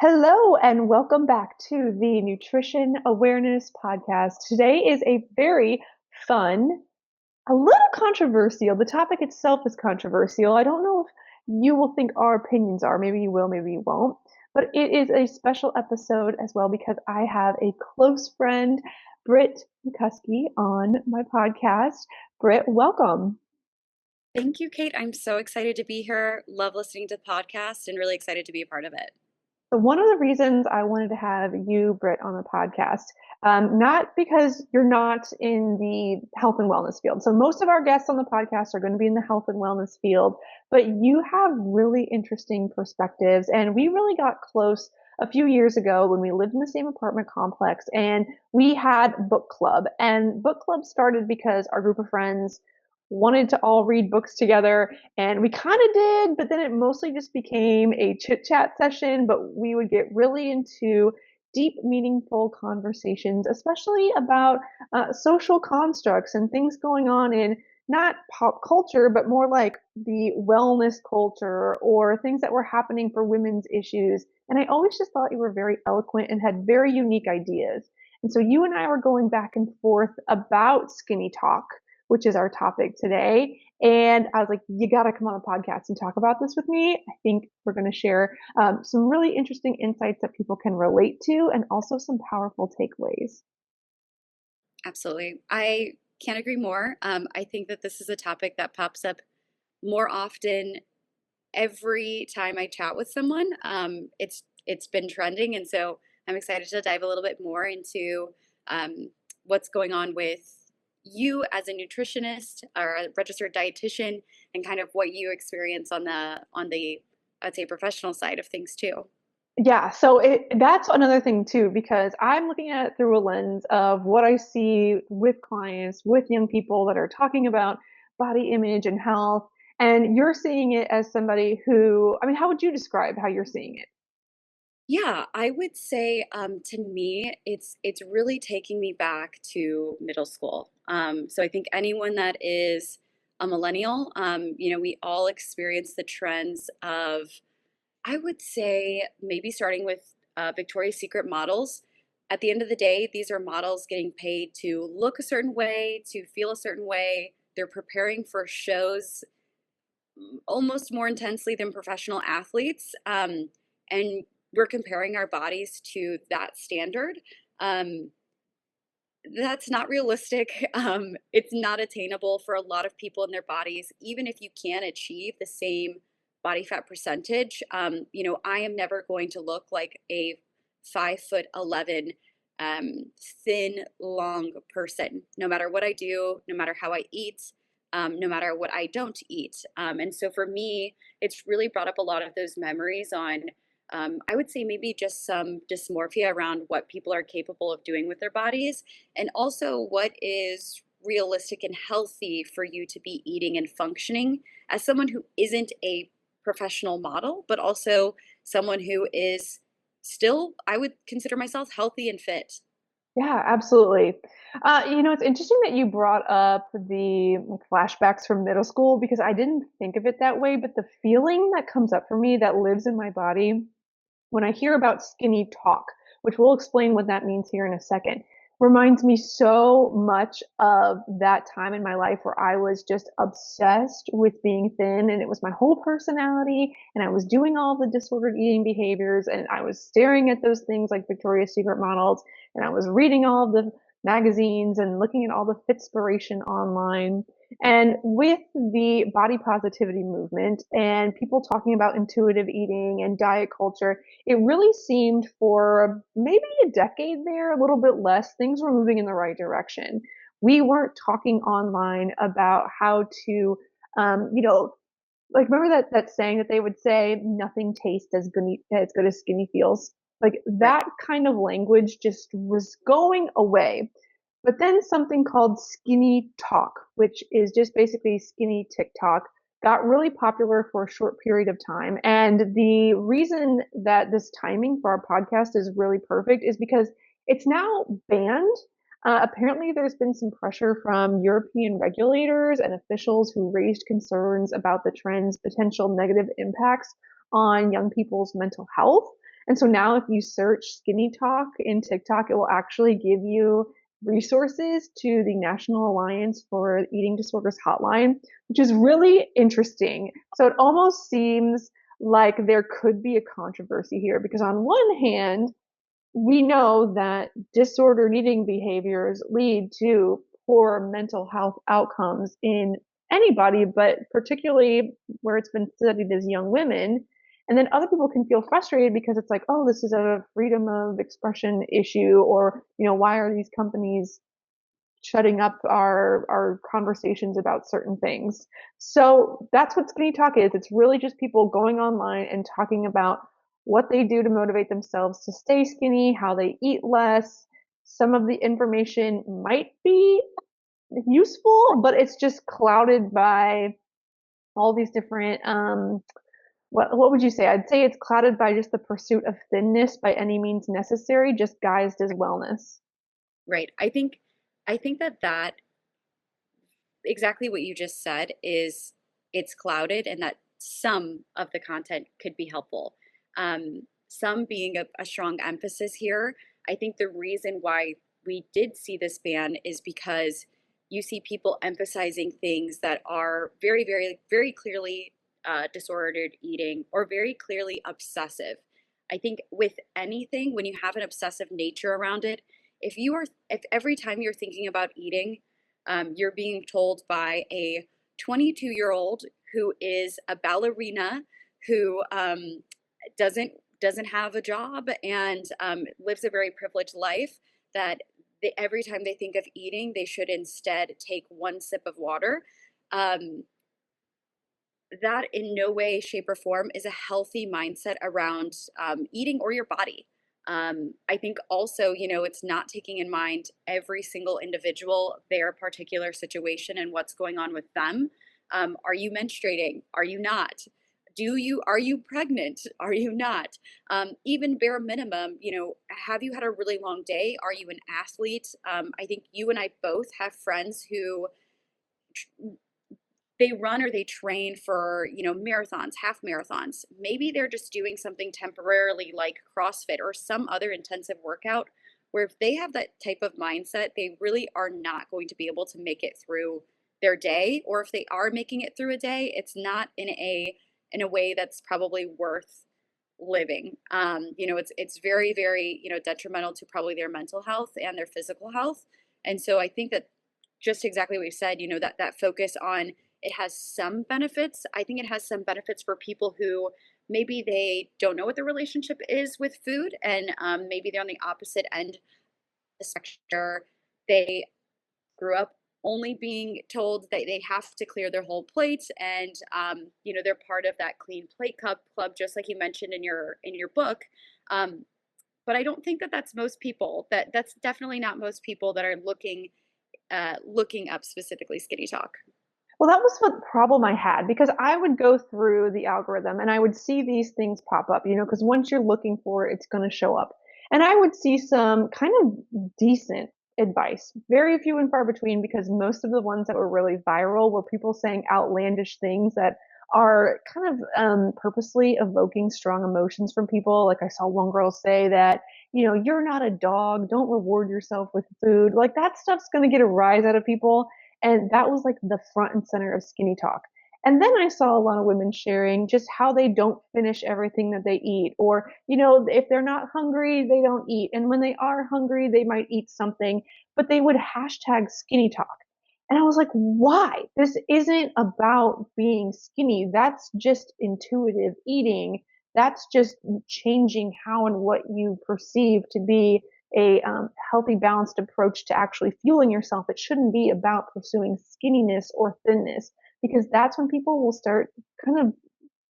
Hello and welcome back to the Nutrition Awareness Podcast. Today is a very fun, a little controversial. The topic itself is controversial. I don't know if you will think our opinions are. Maybe you will, maybe you won't. But it is a special episode as well because I have a close friend, Britt McCuskey, on my podcast. Britt, welcome. Thank you, Kate. I'm so excited to be here. Love listening to the podcast and really excited to be a part of it. So one of the reasons I wanted to have you, Britt, on the podcast, not because you're not in the health and wellness field. So most of our guests on the podcast are going to be in the health and wellness field, but you have really interesting perspectives. And we really got close a few years ago when we lived in the same apartment complex and we had book club. And book club started because our group of friends wanted to all read books together, and we kind of did, but then it mostly just became a chit chat session. But we would get really into deep, meaningful conversations, especially about social constructs and things going on in not pop culture, but more like the wellness culture or things that were happening for women's issues. And I always just thought you were very eloquent and had very unique ideas. And so you and I were going back and forth about Skinnytok, which is our topic today. And I was like, you got to come on a podcast and talk about this with me. I think we're going to share some really interesting insights that people can relate to and also some powerful takeaways. Absolutely. I can't agree more. I think that this is a topic that pops up more often every time I chat with someone. It's been trending, and so I'm excited to dive a little bit more into what's going on with you as a nutritionist or a registered dietitian, and kind of what you experience on the I'd say professional side of things too. Yeah, so that's another thing too, because I'm looking at it through a lens of what I see with clients, with young people that are talking about body image and health. And you're seeing it as somebody who, I mean, how would you describe how you're seeing it? Yeah, I would say to me, it's really taking me back to middle school. So I think anyone that is a millennial, we all experience the trends of, I would say, maybe starting with Victoria's Secret models. At the end of the day, these are models getting paid to look a certain way, to feel a certain way. They're preparing for shows almost more intensely than professional athletes. And we're comparing our bodies to that standard. Um, that's not realistic. It's not attainable for a lot of people in their bodies, even if you can achieve the same body fat percentage. I am never going to look like a 5'11" thin, long person, no matter what I do, no matter how I eat, no matter what I don't eat. And so for me, it's really brought up a lot of those memories on, I would say maybe just some dysmorphia around what people are capable of doing with their bodies, and also what is realistic and healthy for you to be eating and functioning as someone who isn't a professional model, but also someone who is still, I would consider myself healthy and fit. Yeah, absolutely. It's interesting that you brought up the like flashbacks from middle school because I didn't think of it that way, but the feeling that comes up for me that lives in my body when I hear about skinny talk, which we'll explain what that means here in a second, reminds me so much of that time in my life where I was just obsessed with being thin and it was my whole personality and I was doing all the disordered eating behaviors and I was staring at those things like Victoria's Secret models and I was reading all the magazines and looking at all the Fitspiration online. And with the body positivity movement and people talking about intuitive eating and diet culture, it really seemed for maybe a decade there, a little bit less, things were moving in the right direction. We weren't talking online about how to, um, you know, like remember that saying that they would say, nothing tastes as good as skinny feels. Like Right. that kind of language just was going away. But then something called Skinny Talk, which is just basically skinny TikTok, got really popular for a short period of time. And the reason that this timing for our podcast is really perfect is because it's now banned. Apparently, there's been some pressure from European regulators and officials who raised concerns about the trend's potential negative impacts on young people's mental health. And so now if you search Skinnytok in TikTok, it will actually give you resources to the National Alliance for Eating Disorders Hotline, which is really interesting. So it almost seems like there could be a controversy here because on one hand, we know that disordered eating behaviors lead to poor mental health outcomes in anybody, but particularly where it's been studied as young women. And then other people can feel frustrated because it's like, oh, this is a freedom of expression issue, or, why are these companies shutting up our conversations about certain things. So that's what Skinnytok is. It's really just people going online and talking about what they do to motivate themselves to stay skinny, how they eat less. Some of the information might be useful, but it's just clouded by all these different what would you say? I'd say it's clouded by just the pursuit of thinness by any means necessary, just guised as wellness. Right. I think that exactly what you just said is it's clouded and that some of the content could be helpful. Some being a strong emphasis here. I think the reason why we did see this ban is because you see people emphasizing things that are very, very, very clearly disordered eating or very clearly obsessive. I think with anything, when you have an obsessive nature around it, if every time you're thinking about eating, you're being told by a 22-year-old who is a ballerina who doesn't have a job and lives a very privileged life that every time they think of eating, they should instead take one sip of water. Um, that in no way, shape, or form is a healthy mindset around eating or your body. I think also, it's not taking in mind every single individual, their particular situation, and what's going on with them. Are you menstruating? Are you not? Are you pregnant? Are you not? Even bare minimum, have you had a really long day? Are you an athlete? I think you and I both have friends who they run or they train for marathons, half marathons. Maybe they're just doing something temporarily like CrossFit or some other intensive workout, where if they have that type of mindset, they really are not going to be able to make it through their day. Or if they are making it through a day, it's not in a way that's probably worth living. It's very, very, detrimental to probably their mental health and their physical health. And so I think that just exactly what you said, that focus on it has some benefits. I think it has some benefits for people who maybe they don't know what the relationship is with food, and maybe they're on the opposite end of the spectrum. They grew up only being told that they have to clear their whole plate, and they're part of that clean plate club, just like you mentioned in your book. Um, but I don't think that that's most people. That's definitely not most people that are looking up specifically Skinnytok. Well, that was what problem I had because I would go through the algorithm and I would see these things pop up, because once you're looking for it, it's going to show up. And I would see some kind of decent advice, very few and far between, because most of the ones that were really viral were people saying outlandish things that are kind of purposely evoking strong emotions from people. Like I saw one girl say that, you're not a dog, don't reward yourself with food. Like that stuff's going to get a rise out of people. And that was like the front and center of Skinnytok. And then I saw a lot of women sharing just how they don't finish everything that they eat. Or, if they're not hungry, they don't eat. And when they are hungry, they might eat something, but they would hashtag Skinnytok. And I was like, why? This isn't about being skinny. That's just intuitive eating. That's just changing how and what you perceive to be a healthy, balanced approach to actually fueling yourself. It shouldn't be about pursuing skinniness or thinness because that's when people will start kind of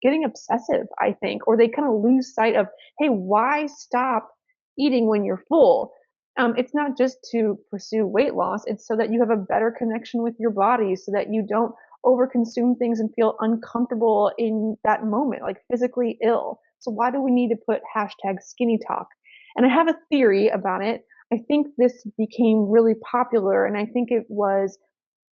getting obsessive, I think, or they kind of lose sight of, hey, why stop eating when you're full? It's not just to pursue weight loss, it's so that you have a better connection with your body, so that you don't overconsume things and feel uncomfortable in that moment, like physically ill. So, why do we need to put hashtag skinny talk? And I have a theory about it. I think this became really popular, and I think it was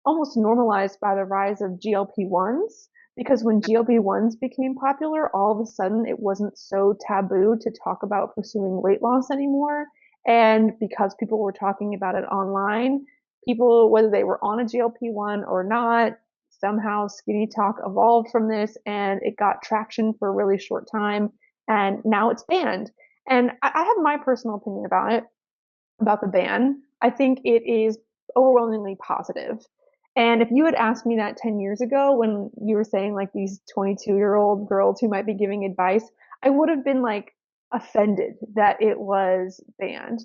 almost normalized by the rise of GLP-1s because when GLP-1s became popular, all of a sudden it wasn't so taboo to talk about pursuing weight loss anymore. And because people were talking about it online, people, whether they were on a GLP-1 or not, somehow Skinnytok evolved from this and it got traction for a really short time. And now it's banned. And I have my personal opinion about the ban. I think it is overwhelmingly positive. And if you had asked me that 10 years ago when you were saying like these 22-year-old girls who might be giving advice, I would have been like offended that it was banned.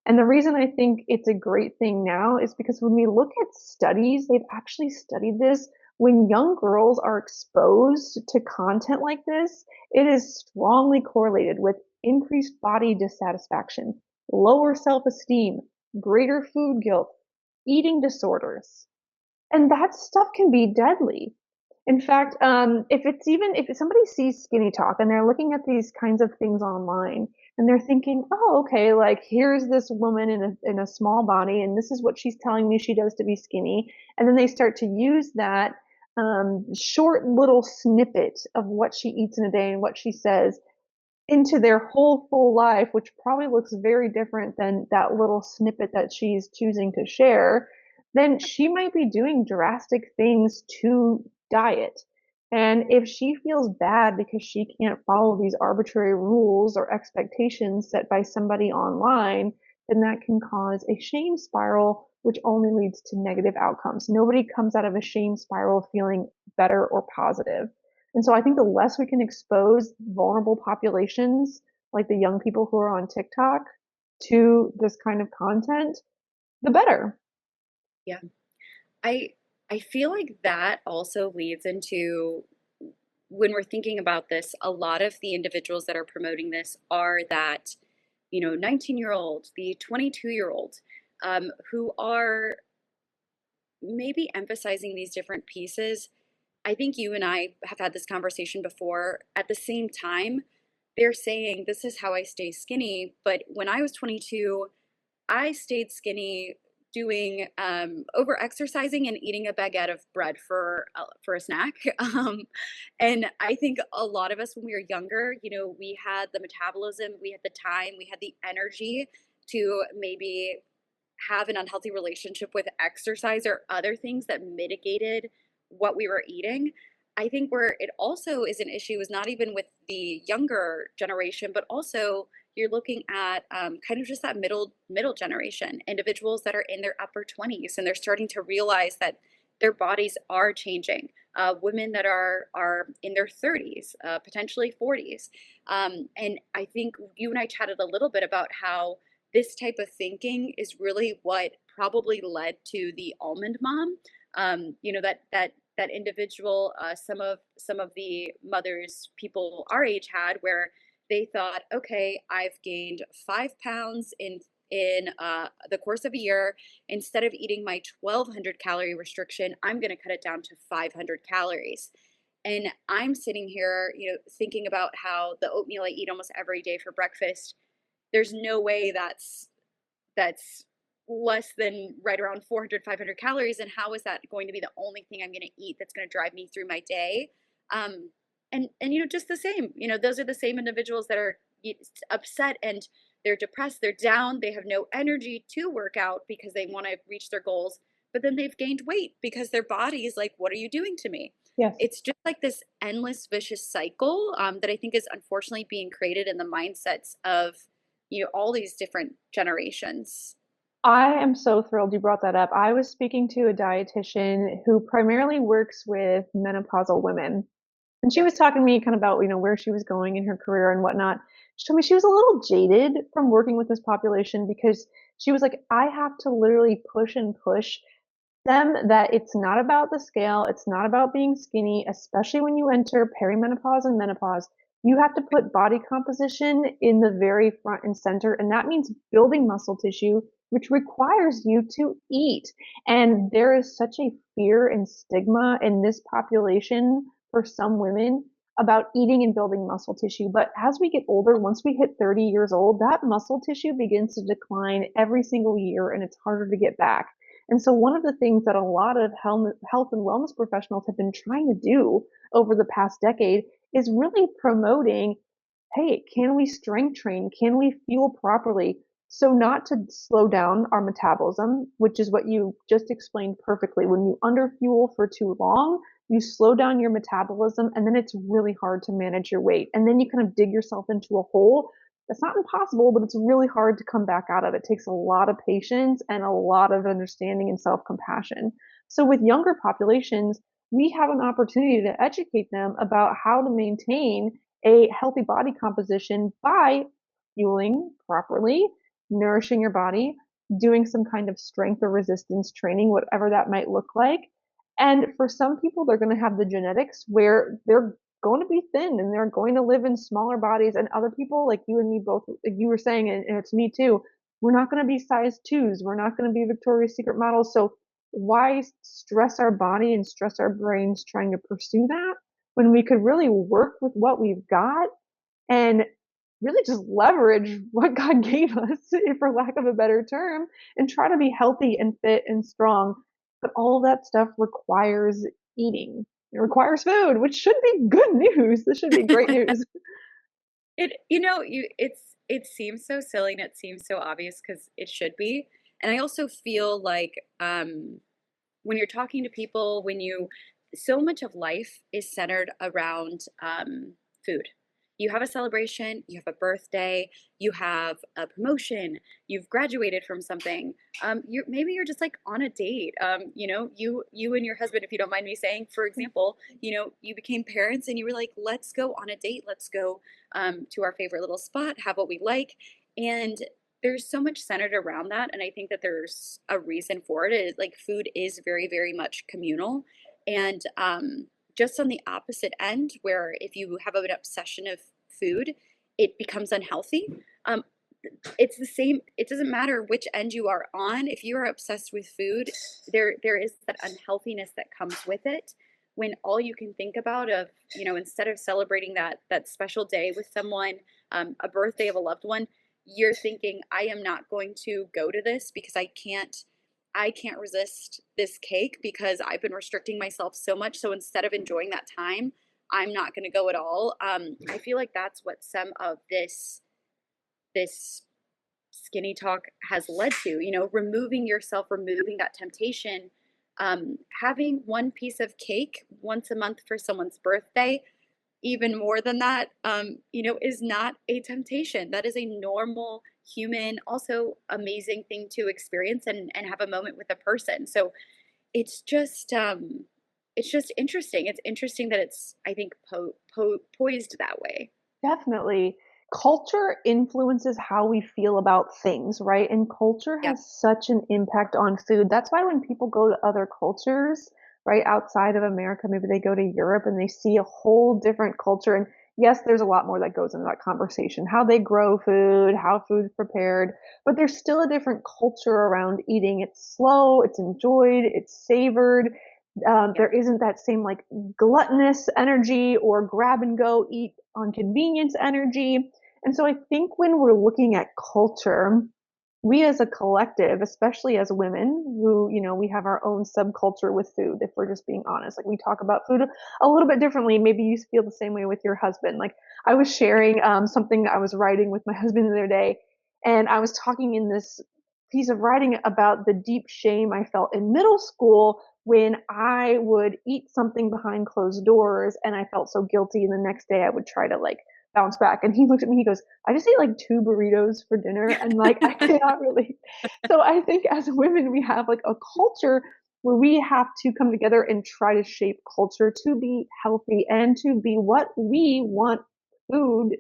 And the reason I think it's a great thing now is because when we look at studies, they've actually studied this. When young girls are exposed to content like this, it is strongly correlated with increased body dissatisfaction, lower self-esteem, greater food guilt, eating disorders. And that stuff can be deadly. In fact, if somebody sees Skinnytok and they're looking at these kinds of things online and they're thinking, oh, okay, like here's this woman in a small body and this is what she's telling me she does to be skinny. And then they start to use that short little snippet of what she eats in a day and what she says into their whole full life, which probably looks very different than that little snippet that she's choosing to share, then she might be doing drastic things to diet. And if she feels bad because she can't follow these arbitrary rules or expectations set by somebody online, then that can cause a shame spiral, which only leads to negative outcomes. Nobody comes out of a shame spiral feeling better or positive. And so I think the less we can expose vulnerable populations, like the young people who are on TikTok, to this kind of content, the better. Yeah. I I feel like that also leads into when we're thinking about this, a lot of the individuals that are promoting this are that, 19-year-old, the 22-year-old, who are maybe emphasizing these different pieces. I think you and I have had this conversation before. At the same time, they're saying, this is how I stay skinny. But when I was 22, I stayed skinny doing over exercising and eating a baguette of bread for a snack. And I think a lot of us when we were younger, we had the metabolism, we had the time, we had the energy to maybe have an unhealthy relationship with exercise or other things that mitigated what we were eating. I think where it also is an issue is not even with the younger generation, but also you're looking at kind of just that middle generation, individuals that are in their upper 20s and they're starting to realize that their bodies are changing. Women that are in their 30s, potentially 40s, and I think you and I chatted a little bit about how this type of thinking is really what probably led to the almond mom. That individual, some of the mothers people our age had, where they thought, okay, I've gained 5 pounds in the course of a year. Instead of eating my 1,200 calorie restriction, I'm going to cut it down to 500 calories. And I'm sitting here, thinking about how the oatmeal I eat almost every day for breakfast, there's no way that's less than right around 400 500 calories, and how is that going to be the only thing I'm going to eat that's going to drive me through my day? And just the same, those are the same individuals that are upset and they're depressed, they're down, they have no energy to work out because they want to reach their goals, but then they've gained weight because their body is like, what are you doing to me? Yes. It's just like this endless vicious cycle, that I think is unfortunately being created in the mindsets of all these different generations. I am so thrilled you brought that up. I was speaking to a dietitian who primarily works with menopausal women. And she Yeah. was talking to me kind of about, where she was going in her career and whatnot. She told me she was a little jaded from working with this population because she was like, I have to literally push and push them that it's not about the scale, it's not about being skinny, especially when you enter perimenopause and menopause. You have to put body composition in the very front and center, and that means building muscle tissue, which requires you to eat. And there is such a fear and stigma in this population for some women about eating and building muscle tissue. But as we get older, once we hit 30 years old, that muscle tissue begins to decline every single year and it's harder to get back. And so one of the things that a lot of health and wellness professionals have been trying to do over the past decade is really promoting, hey, can we strength train? Can we fuel properly? So not to slow down our metabolism, which is what you just explained perfectly. When you underfuel for too long, you slow down your metabolism, and then it's really hard to manage your weight. And then you kind of dig yourself into a hole. It's not impossible, but it's really hard to come back out of. It takes a lot of patience and a lot of understanding and self-compassion. So with younger populations, we have an opportunity to educate them about how to maintain a healthy body composition by fueling properly, nourishing your body, doing some kind of strength or resistance training, whatever that might look like. And for some people, they're going to have the genetics where they're going to be thin and they're going to live in smaller bodies. And other people, like you and me both, like you were saying, and it's me too, we're not going to be size twos. We're not going to be Victoria's Secret models. So why stress our body and stress our brains trying to pursue that when we could really work with what we've got and really just leverage what God gave us, for lack of a better term, and try to be healthy and fit and strong. But all of that stuff requires eating. It requires food, which should be good news. This should be great news. It seems so silly and it seems so obvious because it should be. And I also feel like when you're talking to people, so much of life is centered around food. You have a celebration, you have a birthday, you have a promotion, you've graduated from something. Maybe you're just like on a date. You and your husband, if you don't mind me saying, for example, you became parents and you were like, let's go on a date, let's go to our favorite little spot, have what we like, and there's so much centered around that, and I think that there's a reason for it. Like food is very, very much communal, and just on the opposite end, where if you have an obsession of food, it becomes unhealthy. Um, it's the same. It doesn't matter which end you are on. If you are obsessed with food, there is that unhealthiness that comes with it. When all you can think about of, instead of celebrating that special day with someone, a birthday of a loved one, you're thinking, I am not going to go to this because I can't resist this cake because I've been restricting myself so much. So instead of enjoying that time, I'm not going to go at all. I feel like that's what some of this Skinnytok has led to. Removing yourself, removing that temptation, having one piece of cake once a month for someone's birthday, even more than that, is not a temptation. That is a normal human, also amazing thing to experience and have a moment with a person. So it's just interesting. It's interesting that it's, I think, poised that way. Definitely. Culture influences how we feel about things, right? And culture Yep. has such an impact on food. That's why when people go to other cultures, right, outside of America, maybe they go to Europe and they see a whole different culture. And yes, there's a lot more that goes into that conversation, how they grow food, how food's prepared, but there's still a different culture around eating. It's slow, it's enjoyed, it's savored. There Yep. isn't that same like gluttonous energy or grab and go eat on convenience energy. And so I think when we're looking at culture, we as a collective, especially as women who, we have our own subculture with food, if we're just being honest. Like we talk about food a little bit differently. Maybe you feel the same way with your husband. Like I was sharing something I was writing with my husband the other day, and I was talking in this piece of writing about the deep shame I felt in middle school when I would eat something behind closed doors and I felt so guilty. And the next day I would try to like bounce back. And he looked at me, he goes, I just ate like 2 burritos for dinner and like I cannot really. So I think as women, we have like a culture where we have to come together and try to shape culture to be healthy and to be what we want food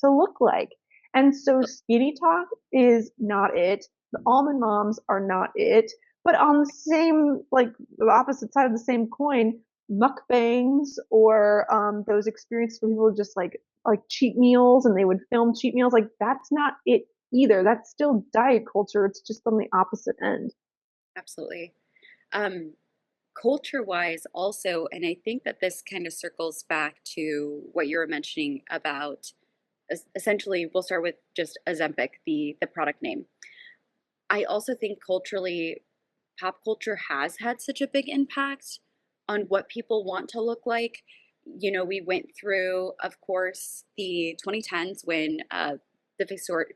to look like. And so Skinnytok is not it. The almond moms are not it. But on the same, like the opposite side of the same coin, mukbangs or those experiences where people just like cheat meals and they would film cheat meals, like that's not it either. That's still diet culture. It's just on the opposite end. Absolutely. Um, Culture wise also, and I think that this kind of circles back to what you were mentioning about, essentially, we'll start with just Ozempic, the product name. I also think culturally, pop culture has had such a big impact on what people want to look like. You know, we went through, of course, the 2010s when the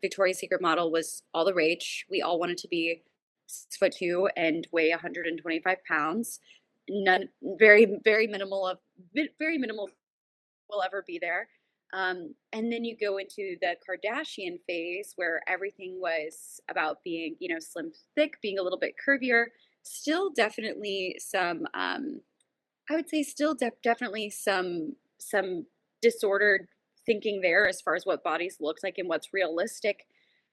Victoria's Secret model was all the rage. We all wanted to be 6'2" and weigh 125 pounds. None, very minimal of very minimal will ever be there. And then you go into the Kardashian phase where everything was about being, you know, slim, thick, being a little bit curvier. Still, definitely some. I would say still definitely some disordered thinking there as far as what bodies look like and what's realistic.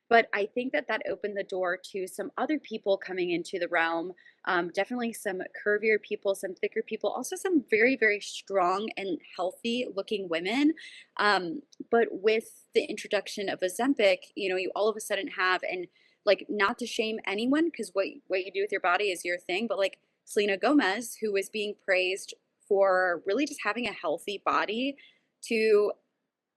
But I think that that opened the door to some other people coming into the realm. Definitely some curvier people, some thicker people, also some very strong and healthy looking women. But with the introduction of Ozempic, you know, you all of a sudden have, and like, not to shame anyone, because what you do with your body is your thing, but like Selena Gomez, who was being praised for really just having a healthy body, to,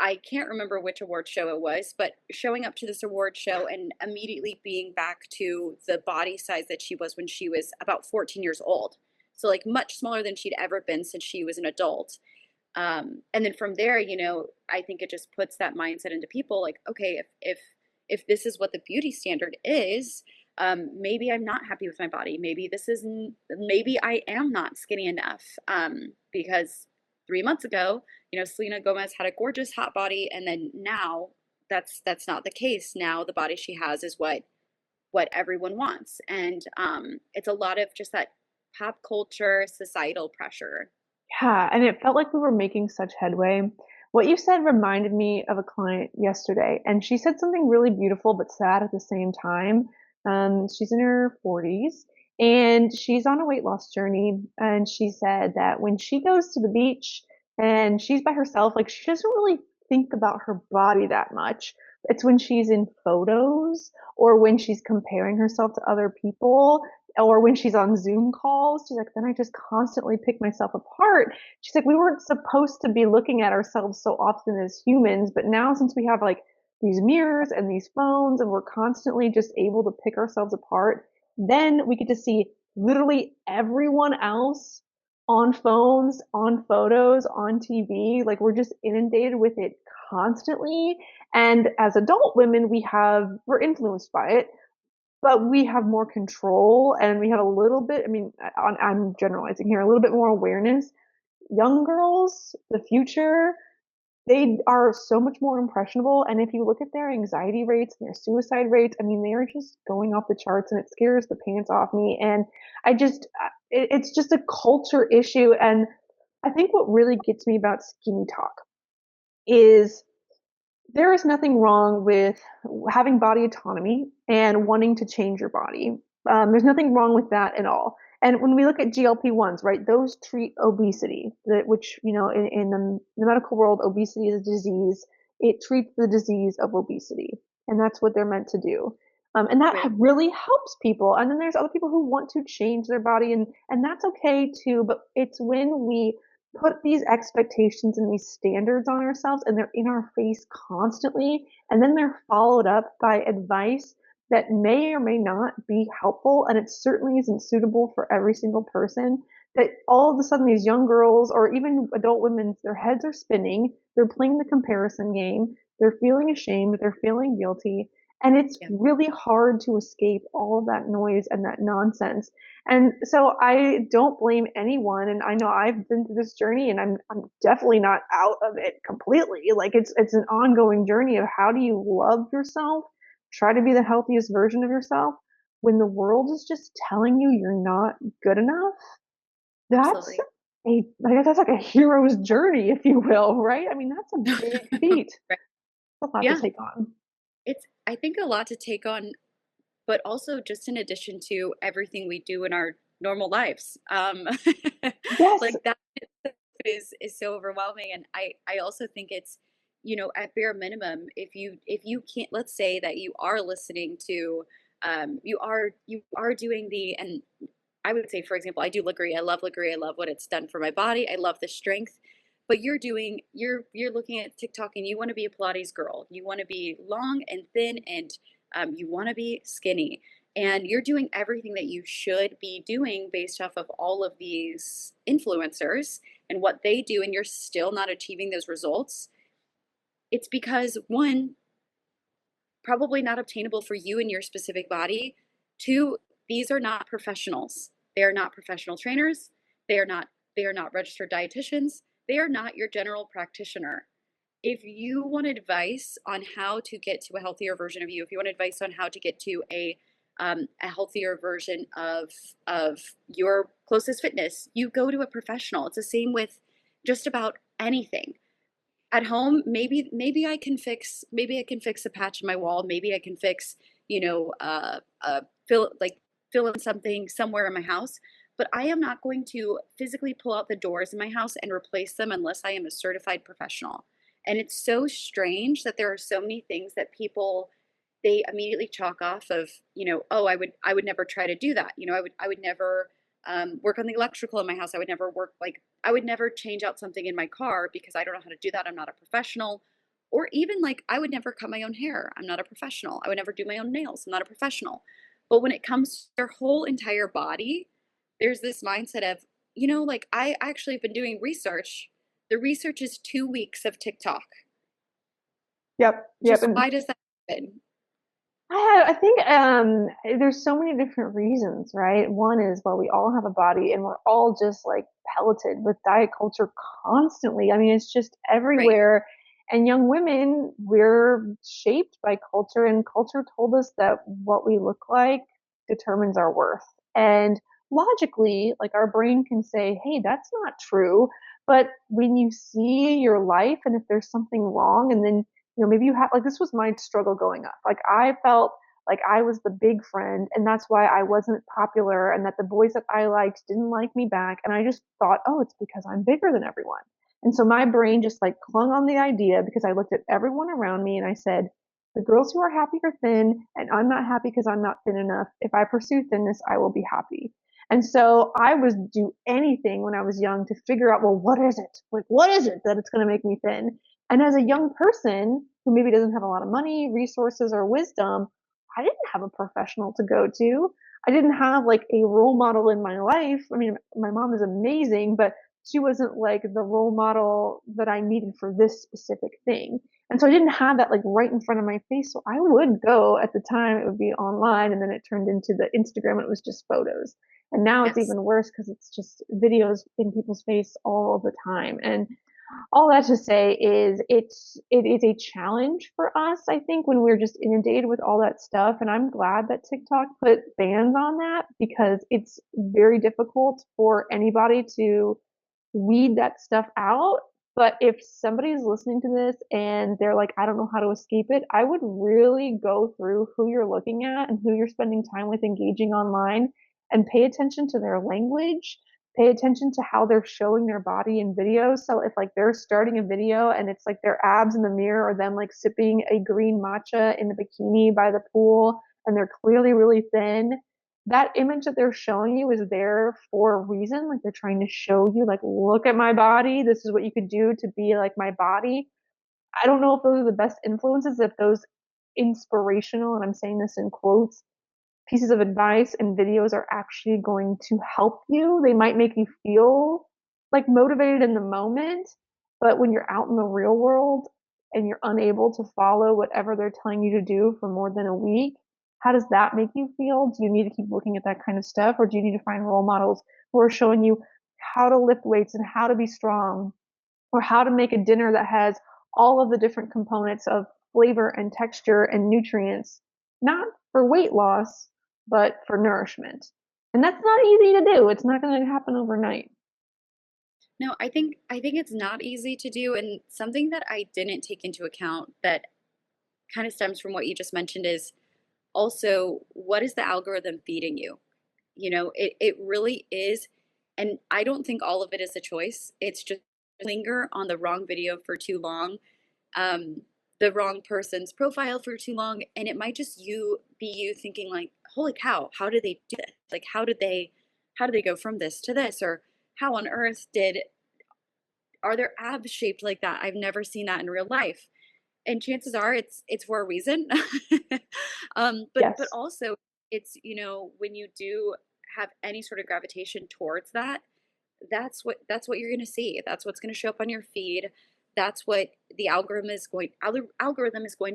I can't remember which award show it was, but showing up to this award show and immediately being back to the body size that she was when she was about 14 years old. So like much smaller than she'd ever been since she was an adult. And then from there, you know, I think it just puts that mindset into people like, okay, if this is what the beauty standard is, maybe I'm not happy with my body. Maybe this isn't, maybe I am not skinny enough. Because 3 months ago, you know, Selena Gomez had a gorgeous hot body, and then now that's not the case. Now the body she has is what everyone wants, and it's a lot of just that pop culture societal pressure. Yeah, and it felt like we were making such headway. What you said reminded me of a client yesterday, and she said something really beautiful but sad at the same time. She's in her 40s and she's on a weight loss journey. And she said that when she goes to the beach and she's by herself, like she doesn't really think about her body that much. It's when she's in photos or when she's comparing herself to other people or when she's on Zoom calls. She's like, then I just constantly pick myself apart. She's like, we weren't supposed to be looking at ourselves so often as humans, but now since we have like these mirrors and these phones and we're constantly just able to pick ourselves apart, then we get to see literally everyone else on phones, on photos, on TV. Like we're just inundated with it constantly. And as adult women, we're influenced by it, but we have more control and we have a little bit, I mean, I'm generalizing here, a little bit more awareness. Young girls, the future, they are so much more impressionable. And if you look at their anxiety rates and their suicide rates, I mean, they are just going off the charts and it scares the pants off me. And it's just a culture issue. And I think what really gets me about Skinnytok is there is nothing wrong with having body autonomy and wanting to change your body. There's nothing wrong with that at all. And when we look at GLP-1s, right, those treat obesity, which, you know, in the medical world, obesity is a disease. It treats the disease of obesity, and that's what they're meant to do. And that Right. really helps people. And then there's other people who want to change their body, and that's okay too. But it's when we put these expectations and these standards on ourselves and they're in our face constantly and then they're followed up by advice that may or may not be helpful and it certainly isn't suitable for every single person, that all of a sudden these young girls or even adult women, their heads are spinning, they're playing the comparison game, they're feeling ashamed, they're feeling guilty, and it's Yeah. really hard to escape all of that noise and that nonsense. And so I don't blame anyone. And I know I've been through this journey and I'm definitely not out of it completely. Like it's an ongoing journey of how do you love yourself, try to be the healthiest version of yourself when the world is just telling you you're not good enough. That's Absolutely. that's like a hero's journey, if you will, right? I mean, that's a big feat. Right. That's a lot to Yeah. take on. It's, I think, a lot to take on, but also just in addition to everything we do in our normal lives. Yes. Like that is so overwhelming. And I also think it's, you know, at bare minimum, if you can't, let's say that you are listening to, you are doing the, and I would say, for example, I do Liguri. I love Liguri. I love what it's done for my body. I love the strength. But you're looking at TikTok and you want to be a Pilates girl. You want to be long and thin and you want to be skinny. and you're doing everything that you should be doing based off of all of these influencers and what they do, and you're still not achieving those results, it's because one, probably not obtainable for you and your specific body. Two, these are not professionals. They are not professional trainers. They are not they are not registered dietitians. They are not your general practitioner. If you want advice on how to get to a healthier version of you, if you want advice on how to get to a healthier version of your closest fitness, you go to a professional. It's the same with just about anything. At home, maybe I can fix a patch in my wall. Maybe I can fix, fill in something somewhere in my house. But I am not going to physically pull out the doors in my house and replace them unless I am a certified professional. And it's so strange that there are so many things that people, they immediately chalk off of, oh, I would never try to do that. I would never work on the electrical in my house. I would never change out something in my car because I don't know how to do that. I'm not a professional. Or even like, I would never cut my own hair. I'm not a professional. I would never do my own nails. I'm not a professional. But when it comes to their whole entire body, there's this mindset of, like I actually have been doing research. The research is 2 weeks of TikTok. Yep, yep. Just And why does that happen? I think there's so many different reasons, right? One is, well, we all have a body and we're all just like pelleted with diet culture constantly. I mean, it's just Right. everywhere. And young women, we're shaped by culture, and culture told us that what we look like determines our worth. And logically, like our brain can say, hey, that's not true. But when you see your life and if there's something wrong, and then maybe you have, like, this was my struggle growing up. Like, I felt like I was the big friend, and that's why I wasn't popular, and that the boys that I liked didn't like me back. And I just thought, oh, it's because I'm bigger than everyone. And so my brain just like clung on the idea because I looked at everyone around me and I said, the girls who are happy are thin, and I'm not happy because I'm not thin enough. If I pursue thinness, I will be happy. And so I would do anything when I was young to figure out, well, what is it? Like, what is it that it's going to make me thin? And as a Yeah. young person who maybe doesn't have a lot of money, resources, or wisdom, I didn't have a professional to go to. I didn't have like a role model in my life. I mean, my mom is amazing, but she wasn't like the role model that I needed for this specific thing. And so I didn't have that like right in front of my face. So I would go at the time, it would be online, and then it turned into the Instagram and it was just photos. And now it's Yes. even worse because it's just videos in people's face all the time. And all that to say is it is a challenge for us, I think, when we're just inundated with all that stuff. And I'm glad that TikTok put bans on that because it's very difficult for anybody to weed that stuff out. But if somebody's listening to this and they're like, I don't know how to escape it, I would really go through who you're looking at and who you're spending time with engaging online, and pay attention to their language, pay attention to how they're showing their body in videos. So if like they're starting a video and it's like their abs in the mirror or them like sipping a green matcha in the bikini by the pool and they're clearly really thin, that image that they're showing you is there for a reason. Like they're trying to show you, like, look at my body. This is what you could do to be like my body. I don't know if those are the best influences, if those inspirational, and I'm saying this in quotes, pieces of advice and videos are actually going to help you. They might make you feel like motivated in the moment, but when you're out in the real world and you're unable to follow whatever they're telling you to do for more than a week, how does that make you feel? Do you need to keep looking at that kind of stuff, or do you need to find role models who are showing you how to lift weights and how to be strong, or how to make a dinner that has all of the different components of flavor and texture and nutrients, not for weight loss, but for nourishment. And that's not easy to do. It's not going to happen overnight. No, I think it's not easy to do, and something that I didn't take into account that kind of stems from what you just mentioned is also, what is the algorithm feeding you? It really is, and I don't think all of it is a choice. It's just linger on the wrong video for too long, um, the wrong person's profile for too long, and it might just you thinking like, holy cow, how did they do this? Like how did they go from this to this? Or how on earth did are their abs shaped like that? I've never seen that in real life. And chances are it's for a reason. But Yes. also it's, when you do have any sort of gravitation towards that, that's what you're going to see. That's what's going to show up on your feed. That's what the algorithm is going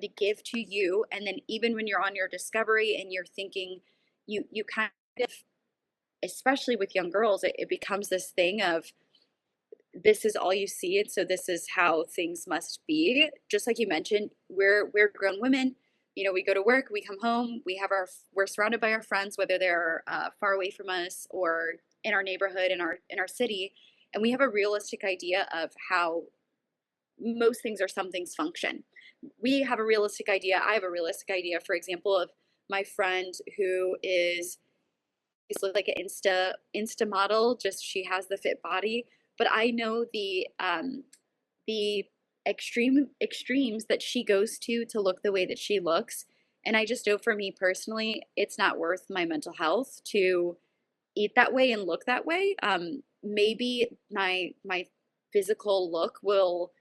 to give to you. And then even when you're on your discovery and you're thinking, you kind of, especially with young girls, it becomes this thing of, this is all you see, and so this is how things must be. Just like you mentioned, we're grown women. We go to work, we come home, we're surrounded by our friends, whether they're far away from us or in our neighborhood, in our city, and we have a realistic idea of how most things or some things function. We have a realistic idea. I have a realistic idea, for example, of my friend who is look like an Insta model. Just she has the fit body, but I know the extremes that she goes to look the way that she looks, and I just know for me personally, it's not worth my mental health to eat that way and look that way. Maybe my physical look will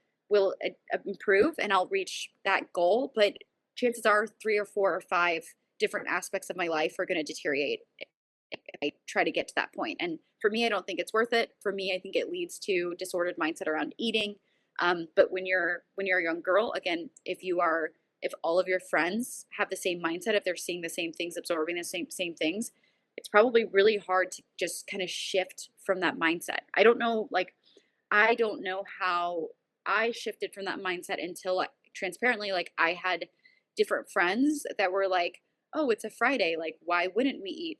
improve and I'll reach that goal, but chances are 3 or 4 or 5 different aspects of my life are going to deteriorate if I try to get to that point. And for me, I don't think it's worth it. For me, I think it leads to disordered mindset around eating. But when you're a young girl, again, if all of your friends have the same mindset, if they're seeing the same things, absorbing the same things, it's probably really hard to just kind of shift from that mindset. I don't know how I shifted from that mindset until, like, transparently, like, I had different friends that were like, "Oh, it's a Friday. Like, why wouldn't we eat?"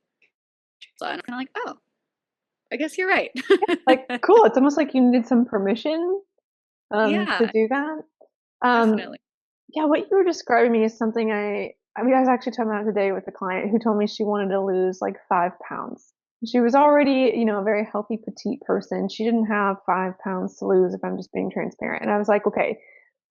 So I'm kind of like, "Oh, I guess you're right." Like, cool. It's almost like you needed some permission to Yeah, do that. Um, definitely. yeah, what you were describing me is something I was actually talking about today with a client who told me she wanted to lose like 5 pounds. She was already, a very healthy petite person. She didn't have 5 pounds to lose, if I'm just being transparent. And I was like, okay,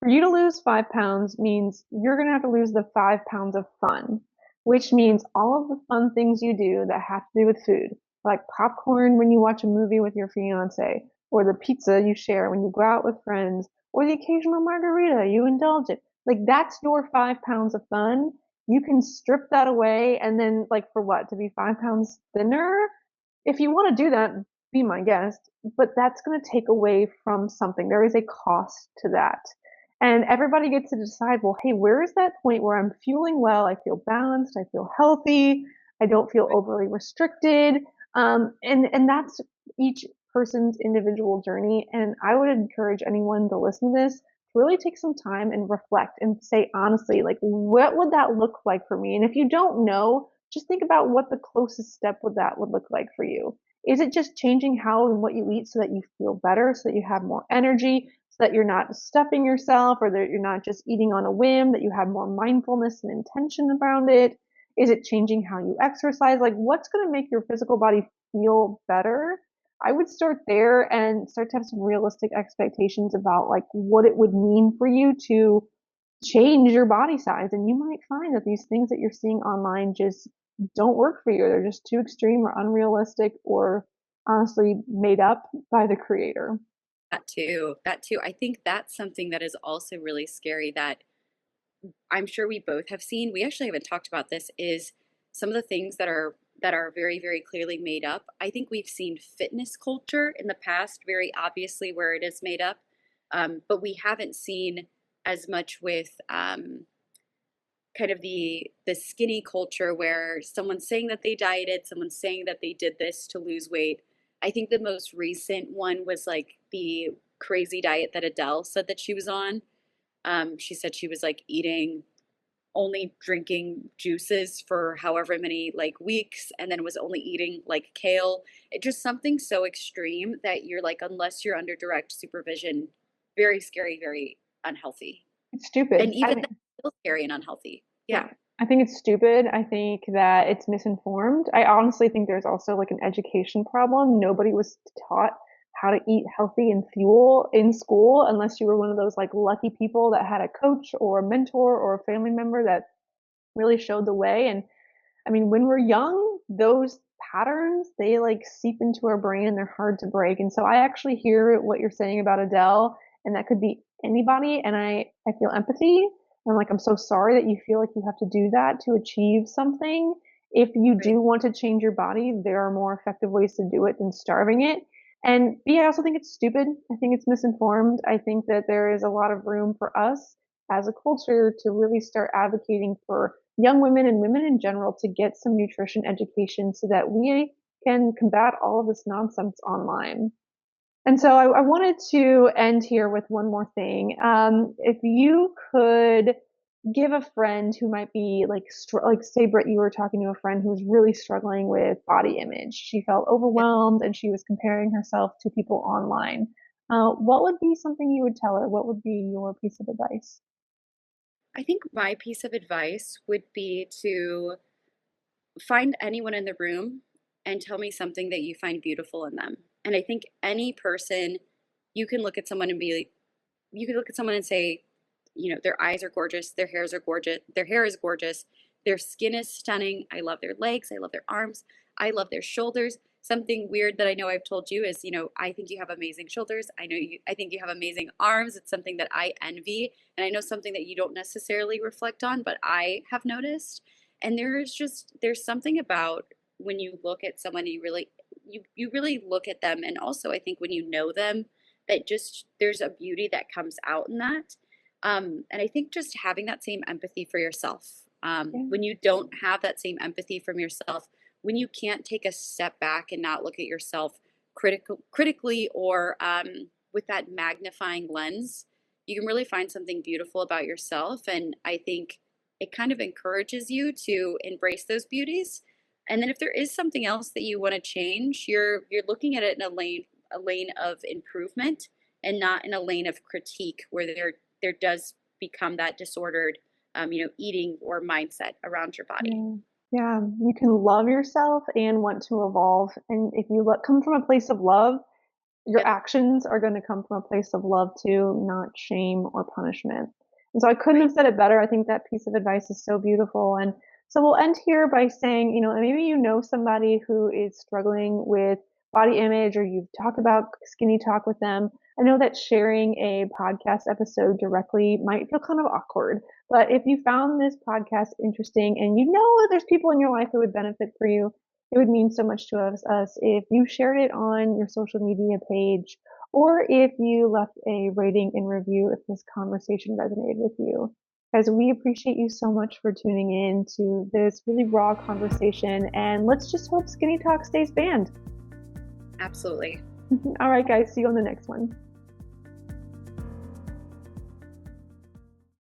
for you to lose 5 pounds means you're going to have to lose the 5 pounds of fun, which means all of the fun things you do that have to do with food, like popcorn when you watch a movie with your fiance, or the pizza you share when you go out with friends, or the occasional margarita you indulge in. Like, that's your 5 pounds of fun. You can strip that away and then, like, for what? To be 5 pounds thinner? If you want to do that, be my guest, but that's going to take away from something. There is a cost to that. And everybody gets to decide, well, hey, where is that point where I'm fueling well? I feel balanced. I feel healthy. I don't feel overly restricted. And that's each person's individual journey. And I would encourage anyone to listen to this to really take some time and reflect and say honestly, like, what would that look like for me? And if you don't know, just think about what the closest step with that would look like for you. Is it just changing how and what you eat so that you feel better, so that you have more energy, so that you're not stuffing yourself, or that you're not just eating on a whim, that you have more mindfulness and intention around it? Is it changing how you exercise? Like, what's going to make your physical body feel better? I would start there and start to have some realistic expectations about like what it would mean for you to change your body size. And you might find that these things that you're seeing online just don't work for you. They're just too extreme or unrealistic or honestly made up by the creator. That too. That too. I think that's something that is also really scary that I'm sure we both have seen. We actually haven't talked about this, is some of the things that are very, very clearly made up. I think we've seen fitness culture in the past, very obviously where it is made up, but we haven't seen as much with kind of the skinny culture where someone's saying that they dieted, someone's saying that they did this to lose weight. I think the most recent one was like the crazy diet that Adele said that she was on. She said she was like eating, only drinking juices for however many like weeks, and then was only eating like kale. It just something so extreme that you're like, unless you're under direct supervision, very scary, very unhealthy. It's stupid. And even that's still scary and unhealthy. Yeah. Yeah. I think it's stupid. I think that it's misinformed. I honestly think there's also like an education problem. Nobody was taught how to eat healthy and fuel in school unless you were one of those like lucky people that had a coach or a mentor or a family member that really showed the way. And I mean, when we're young, those patterns, they like seep into our brain and they're hard to break. And so I actually hear what you're saying about Adele, and that could be anybody. And I feel empathy. I'm like, I'm so sorry that you feel like you have to do that to achieve something. If you Right. do want to change your body, there are more effective ways to do it than starving it. And B, I also think it's stupid. I think it's misinformed. I think that there is a lot of room for us as a culture to really start advocating for young women and women in general to get some nutrition education so that we can combat all of this nonsense online. And so I wanted to end here with one more thing. If you could give a friend who might be like say Britt, you were talking to a friend who was really struggling with body image. She felt Yep. overwhelmed and she was comparing herself to people online. What would be something you would tell her? What would be your piece of advice? I think my piece of advice would be to find anyone in the room and tell me something that you find beautiful in them. And I think any person, you can look at someone and be like, you can look at someone and say, their eyes are gorgeous, their hairs are gorgeous, their hair is gorgeous, their skin is stunning. I love their legs, I love their arms, I love their shoulders. Something weird that I know I've told you is, I think you have amazing shoulders. I think you have amazing arms. It's something that I envy. And I know something that you don't necessarily reflect on, but I have noticed. And there's something about when you look at someone, you really look at them. And also I think when you know them, that just there's a beauty that comes out in that. And I think just having that same empathy for yourself. Yeah. When you don't have that same empathy from yourself, when you can't take a step back and not look at yourself critically or with that magnifying lens, you can really find something beautiful about yourself. And I think it kind of encourages you to embrace those beauties. And then if there is something else that you want to change, you're looking at it in a lane of improvement and not in a lane of critique where there does become that disordered eating or mindset around your body. Yeah. Yeah. You can love yourself and want to evolve. And if you come from a place of love, your Yep. actions are going to come from a place of love too, not shame or punishment. And so I couldn't Right. have said it better. I think that piece of advice is so beautiful. And so we'll end here by saying, maybe you know somebody who is struggling with body image or you've talked about Skinnytok with them. I know that sharing a podcast episode directly might feel kind of awkward, but if you found this podcast interesting and you know there's people in your life who would benefit for you, it would mean so much to us if you shared it on your social media page or if you left a rating and review if this conversation resonated with you. Because we appreciate you so much for tuning in to this really raw conversation. And let's just hope Skinny Talk stays banned. Absolutely. All right, guys, see you on the next one.